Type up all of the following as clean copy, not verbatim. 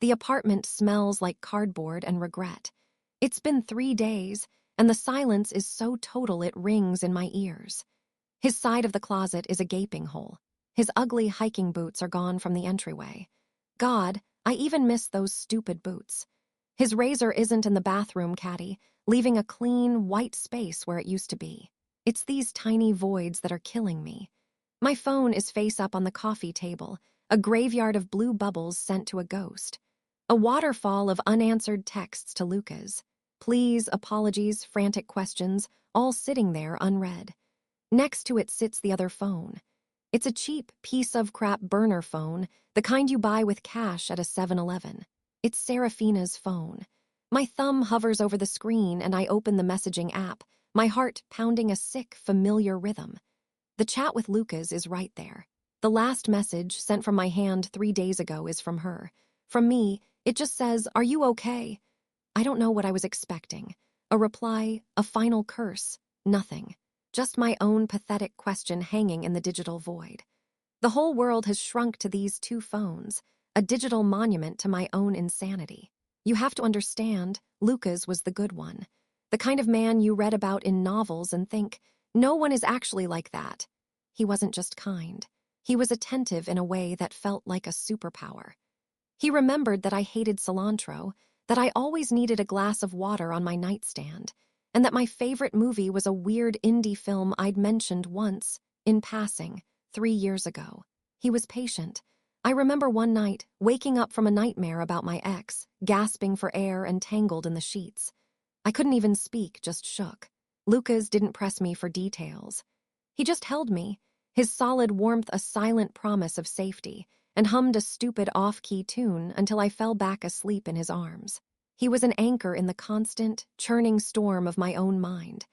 The apartment smells like cardboard and regret. It's been 3 days, and the silence is so total it rings in my ears. His side of the closet is a gaping hole. His ugly hiking boots are gone from the entryway. God, I even miss those stupid boots. His razor isn't in the bathroom caddy, leaving a clean, white space where it used to be. It's these tiny voids that are killing me. My phone is face up on the coffee table, a graveyard of blue bubbles sent to a ghost. A waterfall of unanswered texts to Lucas. Please, apologies, frantic questions, all sitting there unread. Next to it sits the other phone. It's a cheap piece of crap burner phone, the kind you buy with cash at a 7-Eleven. It's Serafina's phone. My thumb hovers over the screen and I open the messaging app, my heart pounding a sick, familiar rhythm. The chat with Lucas is right there. The last message sent from my hand 3 days ago is from her. From me, it just says, "Are you okay?" I don't know what I was expecting. A reply, a final curse, nothing. Just my own pathetic question hanging in the digital void. The whole world has shrunk to these 2 phones, a digital monument to my own insanity. You have to understand, Lucas was the good one. The kind of man you read about in novels and think, no one is actually like that. He wasn't just kind. He was attentive in a way that felt like a superpower. He remembered that I hated cilantro, that I always needed a glass of water on my nightstand, and that my favorite movie was a weird indie film I'd mentioned once, in passing, 3 years ago. He was patient. I remember one night, waking up from a nightmare about my ex, gasping for air and tangled in the sheets. I couldn't even speak, just shook. Lucas didn't press me for details. He just held me, his solid warmth a silent promise of safety, and hummed a stupid off-key tune until I fell back asleep in his arms. He was an anchor in the constant, churning storm of my own mind.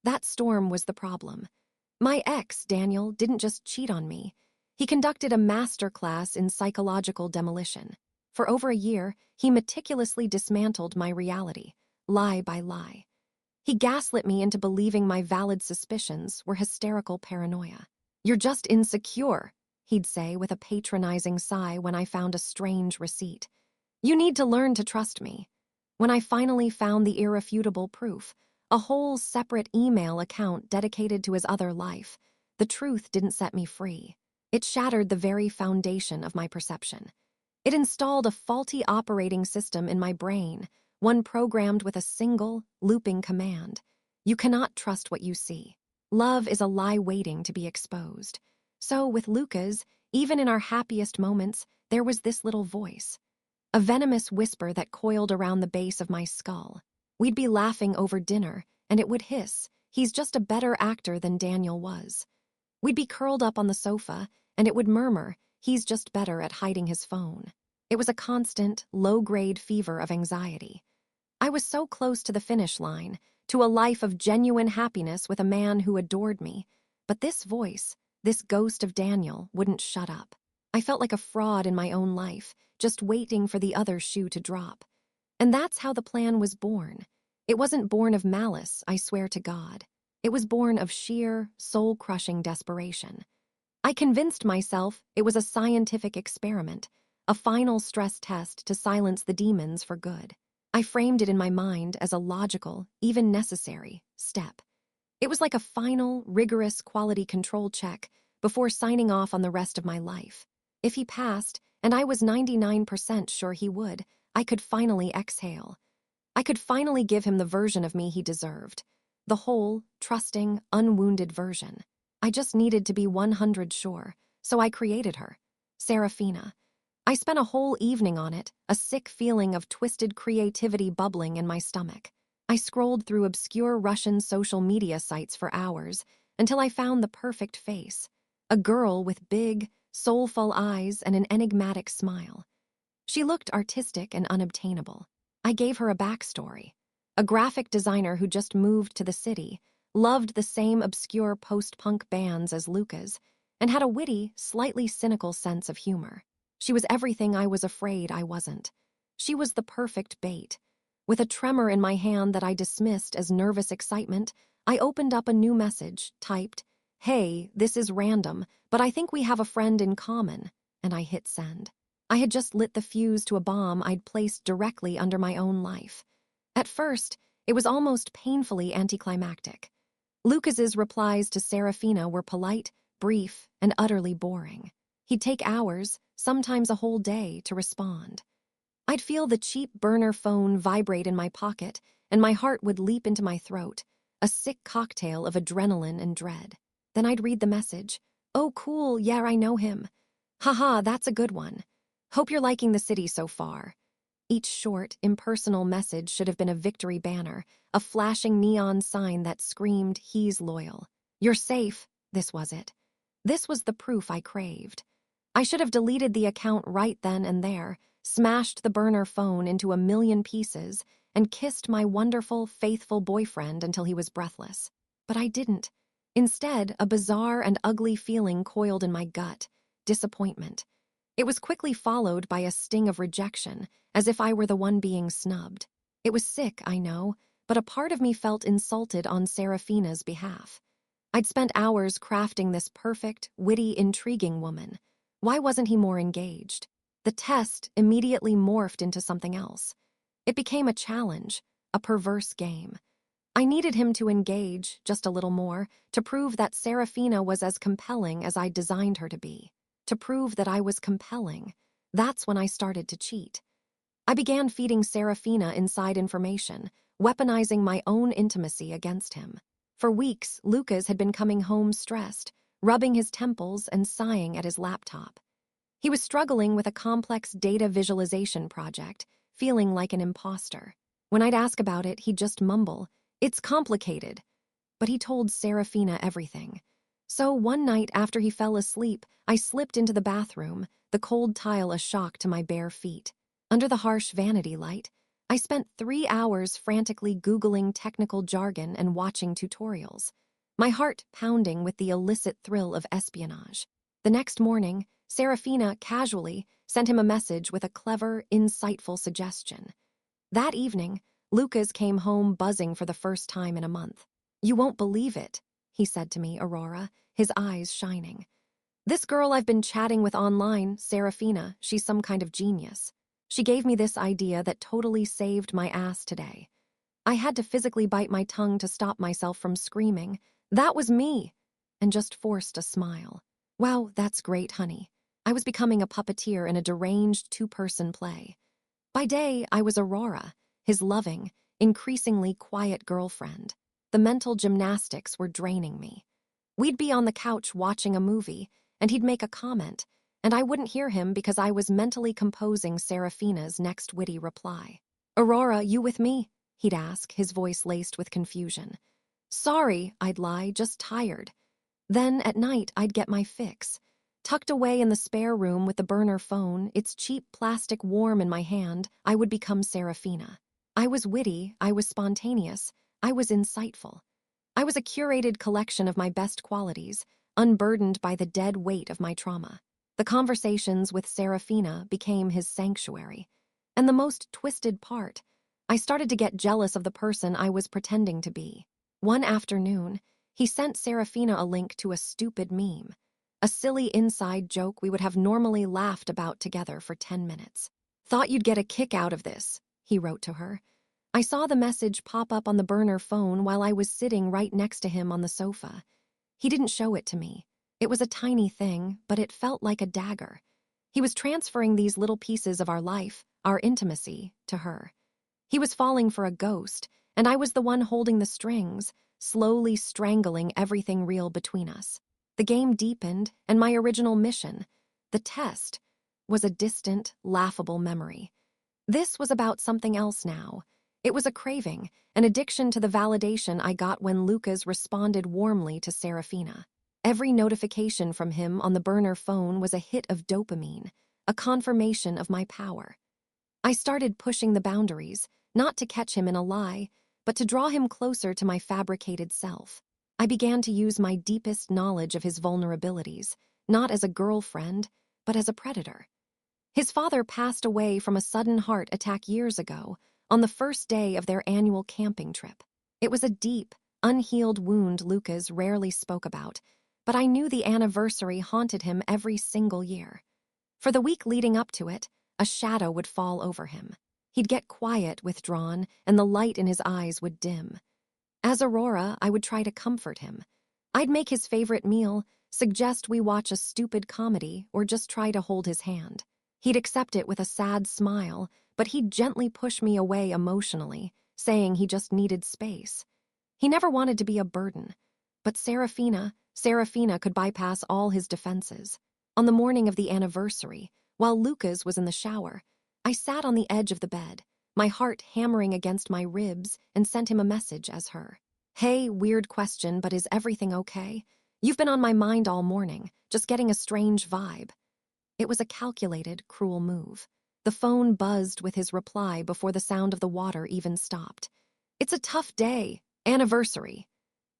That storm was the problem. My ex, Daniel, didn't just cheat on me. He conducted a masterclass in psychological demolition. For over a year, he meticulously dismantled my reality, lie by lie. He gaslit me into believing my valid suspicions were hysterical paranoia. "You're just insecure," he'd say with a patronizing sigh when I found a strange receipt. "You need to learn to trust me." When I finally found the irrefutable proof, a whole separate email account dedicated to his other life, the truth didn't set me free. It shattered the very foundation of my perception. It installed a faulty operating system in my brain, one programmed with a single, looping command. You cannot trust what you see. Love is a lie waiting to be exposed. So with Lucas, even in our happiest moments, there was this little voice. A venomous whisper that coiled around the base of my skull. We'd be laughing over dinner, and it would hiss, "He's just a better actor than Daniel was." We'd be curled up on the sofa, and it would murmur, "He's just better at hiding his phone." It was a constant, low-grade fever of anxiety. I was so close to the finish line, to a life of genuine happiness with a man who adored me, but this voice, this ghost of Daniel, wouldn't shut up. I felt like a fraud in my own life, just waiting for the other shoe to drop. And that's how the plan was born. It wasn't born of malice, I swear to God. It was born of sheer, soul-crushing desperation. I convinced myself it was a scientific experiment, a final stress test to silence the demons for good. I framed it in my mind as a logical, even necessary, step. It was like a final, rigorous quality control check before signing off on the rest of my life. If he passed, and I was 99% sure he would, I could finally exhale. I could finally give him the version of me he deserved. The whole, trusting, unwounded version. I just needed to be 100 sure, so I created her. Serafina. I spent a whole evening on it, a sick feeling of twisted creativity bubbling in my stomach. I scrolled through obscure Russian social media sites for hours until I found the perfect face. A girl with big, soulful eyes and an enigmatic smile. She looked artistic and unobtainable. I gave her a backstory. A graphic designer who just moved to the city, loved the same obscure post-punk bands as Lucas, and had a witty, slightly cynical sense of humor. She was everything I was afraid I wasn't. She was the perfect bait. With a tremor in my hand that I dismissed as nervous excitement, I opened up a new message, typed, "Hey, this is random, but I think we have a friend in common," and I hit send. I had just lit the fuse to a bomb I'd placed directly under my own life. At first, it was almost painfully anticlimactic. Lucas's replies to Serafina were polite, brief, and utterly boring. He'd take hours, sometimes a whole day, to respond. I'd feel the cheap burner phone vibrate in my pocket, and my heart would leap into my throat, a sick cocktail of adrenaline and dread. Then I'd read the message. "Oh, cool, yeah, I know him. Haha, that's a good one. Hope you're liking the city so far." Each short, impersonal message should have been a victory banner, a flashing neon sign that screamed, "He's loyal." "You're safe," this was it. This was the proof I craved. I should have deleted the account right then and there, smashed the burner phone into a million pieces, and kissed my wonderful, faithful boyfriend until he was breathless. But I didn't. Instead, a bizarre and ugly feeling coiled in my gut: disappointment. It was quickly followed by a sting of rejection, as if I were the one being snubbed. It was sick, I know, but a part of me felt insulted on Serafina's behalf. I'd spent hours crafting this perfect, witty, intriguing woman. Why wasn't he more engaged? The test immediately morphed into something else. It became a challenge, a perverse game. I needed him to engage, just a little more, to prove that Serafina was as compelling as I'd designed her to be. To prove that I was compelling. That's when I started to cheat. I began feeding Serafina inside information, weaponizing my own intimacy against him. For weeks, Lucas had been coming home stressed, rubbing his temples and sighing at his laptop. He was struggling with a complex data visualization project, feeling like an imposter. When I'd ask about it, he'd just mumble, "It's complicated." But he told Serafina everything. So one night after he fell asleep, I slipped into the bathroom, the cold tile a shock to my bare feet. Under the harsh vanity light, I spent 3 hours frantically Googling technical jargon and watching tutorials, my heart pounding with the illicit thrill of espionage. The next morning, Serafina casually sent him a message with a clever, insightful suggestion. That evening, Lucas came home buzzing for the first time in a month. "You won't believe it," he said to me, Aurora, his eyes shining. "This girl I've been chatting with online, Serafina, she's some kind of genius. She gave me this idea that totally saved my ass today." I had to physically bite my tongue to stop myself from screaming, "That was me!" and just forced a smile. Wow, that's great, honey. I was becoming a puppeteer in a deranged two-person play. By day, I was Aurora, his loving, increasingly quiet girlfriend. The mental gymnastics were draining me. We'd be on the couch watching a movie, and he'd make a comment, and I wouldn't hear him because I was mentally composing Serafina's next witty reply. "Aurora, you with me?" he'd ask, his voice laced with confusion. "Sorry," I'd lie, "just tired." Then, at night, I'd get my fix. Tucked away in the spare room with the burner phone, its cheap plastic warm in my hand, I would become Serafina. I was witty, I was spontaneous, I was insightful. I was a curated collection of my best qualities, unburdened by the dead weight of my trauma. The conversations with Serafina became his sanctuary. And the most twisted part, I started to get jealous of the person I was pretending to be. One afternoon, he sent Serafina a link to a stupid meme, a silly inside joke we would have normally laughed about together for 10 minutes. "Thought you'd get a kick out of this," he wrote to her. I saw the message pop up on the burner phone while I was sitting right next to him on the sofa. He didn't show it to me. It was a tiny thing, but it felt like a dagger. He was transferring these little pieces of our life, our intimacy, to her. He was falling for a ghost, and I was the one holding the strings, slowly strangling everything real between us. The game deepened, and my original mission, the test, was a distant, laughable memory. This was about something else now. It was a craving, an addiction to the validation I got when Lucas responded warmly to Serafina. Every notification from him on the burner phone was a hit of dopamine, a confirmation of my power. I started pushing the boundaries, not to catch him in a lie, but to draw him closer to my fabricated self. I began to use my deepest knowledge of his vulnerabilities, not as a girlfriend, but as a predator. His father passed away from a sudden heart attack years ago, on the first day of their annual camping trip. It was a deep, unhealed wound Lucas rarely spoke about, but I knew the anniversary haunted him every single year. For the week leading up to it, a shadow would fall over him. He'd get quiet, withdrawn, and the light in his eyes would dim. As Aurora, I would try to comfort him. I'd make his favorite meal, suggest we watch a stupid comedy, or just try to hold his hand. He'd accept it with a sad smile, but he'd gently push me away emotionally, saying he just needed space. He never wanted to be a burden. But Serafina could bypass all his defenses. On the morning of the anniversary, while Lucas was in the shower, I sat on the edge of the bed, my heart hammering against my ribs, and sent him a message as her. Hey, weird question, but is everything okay? You've been on my mind all morning, just getting a strange vibe. It was a calculated, cruel move. The phone buzzed with his reply before the sound of the water even stopped. It's a tough day, anniversary.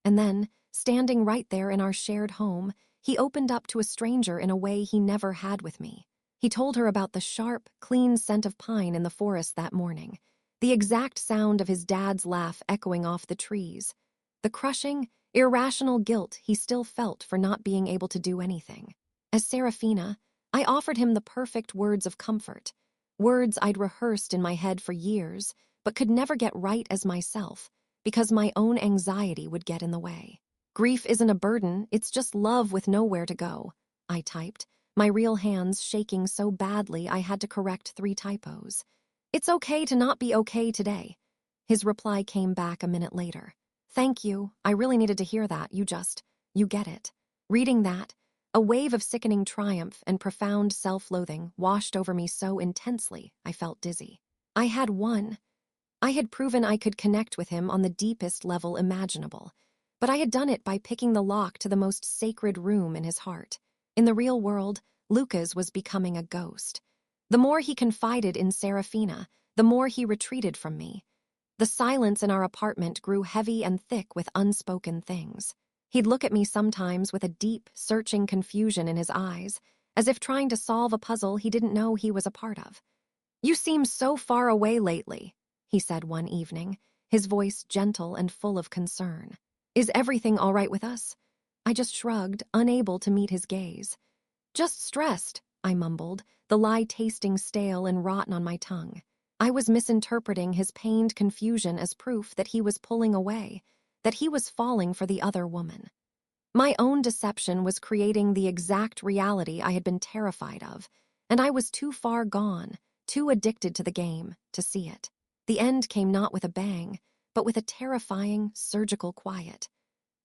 And then, standing right there in our shared home, he opened up to a stranger in a way he never had with me. He told her about the sharp, clean scent of pine in the forest that morning, the exact sound of his dad's laugh echoing off the trees, the crushing, irrational guilt he still felt for not being able to do anything. As Serafina, I offered him the perfect words of comfort, words I'd rehearsed in my head for years, but could never get right as myself, because my own anxiety would get in the way. Grief isn't a burden, it's just love with nowhere to go, I typed, my real hands shaking so badly I had to correct 3 typos. It's okay to not be okay today. His reply came back a minute later. Thank you, I really needed to hear that, you get it. Reading that, a wave of sickening triumph and profound self-loathing washed over me so intensely I felt dizzy. I had won. I had proven I could connect with him on the deepest level imaginable, but I had done it by picking the lock to the most sacred room in his heart. In the real world, Lucas was becoming a ghost. The more he confided in Serafina, the more he retreated from me. The silence in our apartment grew heavy and thick with unspoken things. He'd look at me sometimes with a deep, searching confusion in his eyes, as if trying to solve a puzzle he didn't know he was a part of. You seem so far away lately, he said one evening, his voice gentle and full of concern. Is everything all right with us? I just shrugged, unable to meet his gaze. Just stressed, I mumbled, the lie tasting stale and rotten on my tongue. I was misinterpreting his pained confusion as proof that he was pulling away, that he was falling for the other woman. My own deception was creating the exact reality I had been terrified of, and I was too far gone, too addicted to the game, to see it. The end came not with a bang, but with a terrifying, surgical quiet.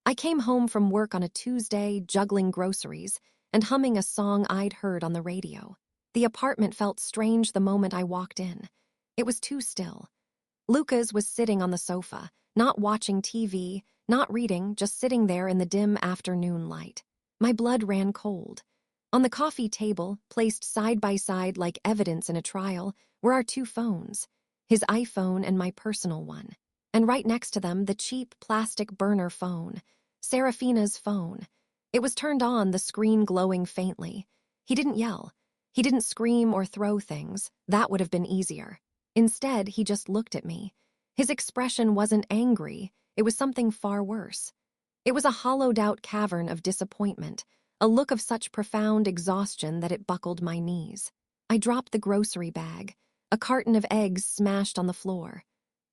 I came home from work on a Tuesday, juggling groceries, and humming a song I'd heard on the radio. The apartment felt strange the moment I walked in. It was too still. Lucas was sitting on the sofa, not watching TV, not reading, just sitting there in the dim afternoon light. My blood ran cold. On the coffee table, placed side by side like evidence in a trial, were our 2 phones, his iPhone and my personal one. And right next to them, the cheap plastic burner phone, Serafina's phone. It was turned on, the screen glowing faintly. He didn't yell. He didn't scream or throw things. That would have been easier. Instead, he just looked at me. His expression wasn't angry. It was something far worse. It was a hollowed-out cavern of disappointment, a look of such profound exhaustion that it buckled my knees. I dropped the grocery bag. A carton of eggs smashed on the floor.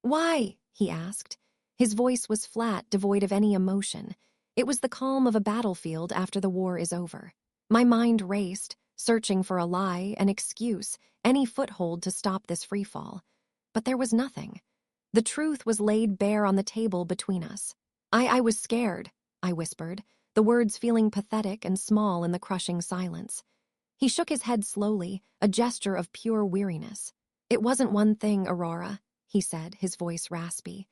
Why? He asked. His voice was flat, devoid of any emotion. It was the calm of a battlefield after the war is over. My mind raced, searching for a lie, an excuse, any foothold to stop this freefall. But there was nothing. The truth was laid bare on the table between us. I was scared, I whispered, the words feeling pathetic and small in the crushing silence. He shook his head slowly, a gesture of pure weariness. It wasn't one thing, Aurora, he said, his voice raspy.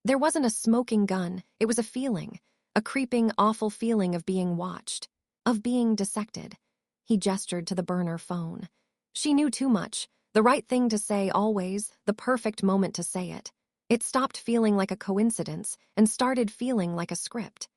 There wasn't a smoking gun, it was a feeling, a creeping, awful feeling of being watched, of being dissected. He gestured to the burner phone. She knew too much, the right thing to say always, the perfect moment to say it. It stopped feeling like a coincidence and started feeling like a script.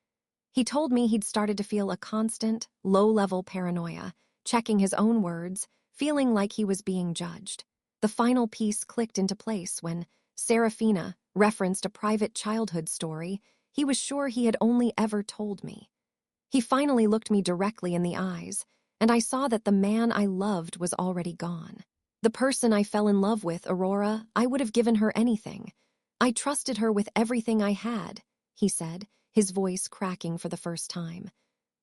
He told me he'd started to feel a constant, low-level paranoia, checking his own words, feeling like he was being judged. The final piece clicked into place when Serafina referenced a private childhood story he was sure he had only ever told me. He finally looked me directly in the eyes, and I saw that the man I loved was already gone. The person I fell in love with, Aurora, I would have given her anything. I trusted her with everything I had, he said, his voice cracking for the first time.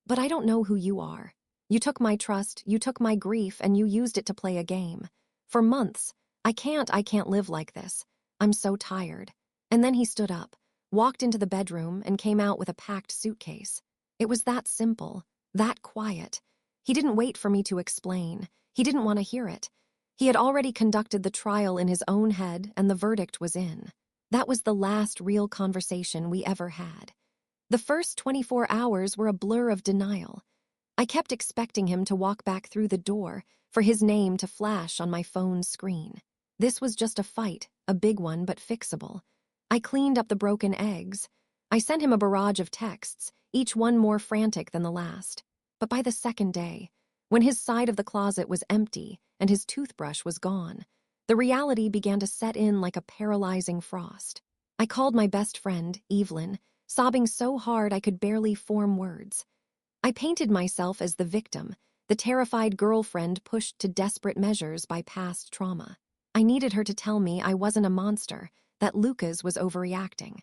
But I don't know who you are. You took my trust, you took my grief, and you used it to play a game. For months, I can't live like this. I'm so tired. And then he stood up, walked into the bedroom, and came out with a packed suitcase. It was that simple, that quiet. He didn't wait for me to explain. He didn't want to hear it. He had already conducted the trial in his own head, and the verdict was in. That was the last real conversation we ever had. The first 24 hours were a blur of denial. I kept expecting him to walk back through the door, for his name to flash on my phone's screen. This was just a fight, a big one but fixable. I cleaned up the broken eggs. I sent him a barrage of texts, each one more frantic than the last. But by the second day, when his side of the closet was empty and his toothbrush was gone, the reality began to set in like a paralyzing frost. I called my best friend, Evelyn, sobbing so hard I could barely form words. I painted myself as the victim, the terrified girlfriend pushed to desperate measures by past trauma. I needed her to tell me I wasn't a monster, that Lucas was overreacting.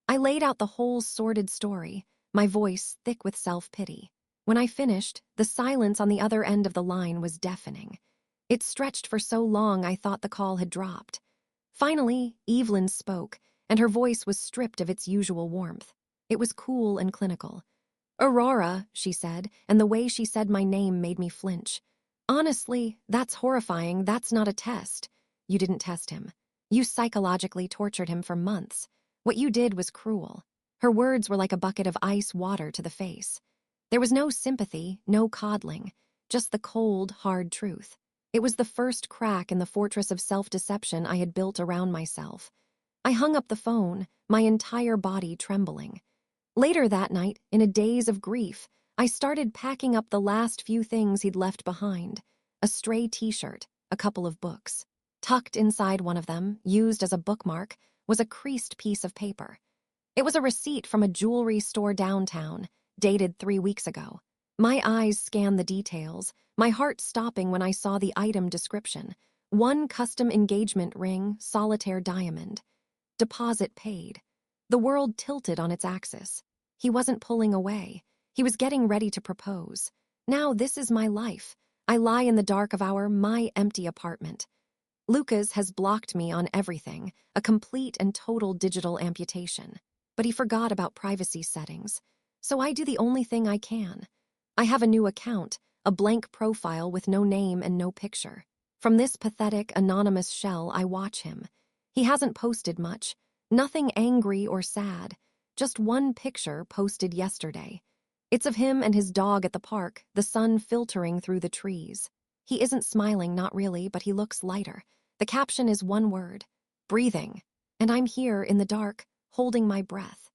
I laid out the whole sordid story, my voice thick with self-pity. When I finished, the silence on the other end of the line was deafening. It stretched for so long I thought the call had dropped. Finally, Evelyn spoke, and her voice was stripped of its usual warmth. It was cool and clinical. "Aurora," she said, and the way she said my name made me flinch. "Honestly, that's horrifying. That's not a test. You didn't test him. You psychologically tortured him for months. What you did was cruel." Her words were like a bucket of ice water to the face. There was no sympathy, no coddling, just the cold, hard truth. It was the first crack in the fortress of self-deception I had built around myself. I hung up the phone, my entire body trembling. Later that night, in a daze of grief, I started packing up the last few things he'd left behind. A stray t-shirt, a couple of books. Tucked inside one of them, used as a bookmark, was a creased piece of paper. It was a receipt from a jewelry store downtown, dated 3 weeks ago. My eyes scanned the details, my heart stopping when I saw the item description. One custom engagement ring, solitaire diamond. Deposit paid. The world tilted on its axis. He wasn't pulling away. He was getting ready to propose. Now this is my life. I lie in the dark of my empty apartment. Lucas has blocked me on everything, a complete and total digital amputation. But he forgot about privacy settings. So I do the only thing I can. I have a new account, a blank profile with no name and no picture. From this pathetic, anonymous shell, I watch him. He hasn't posted much. Nothing angry or sad, just one picture posted yesterday. It's of him and his dog at the park, the sun filtering through the trees. He isn't smiling, not really, but he looks lighter. The caption is one word: breathing. And I'm here in the dark, holding my breath.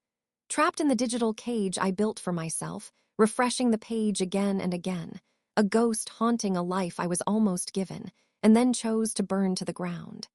Trapped in the digital cage I built for myself, refreshing the page again and again, a ghost haunting a life I was almost given, and then chose to burn to the ground.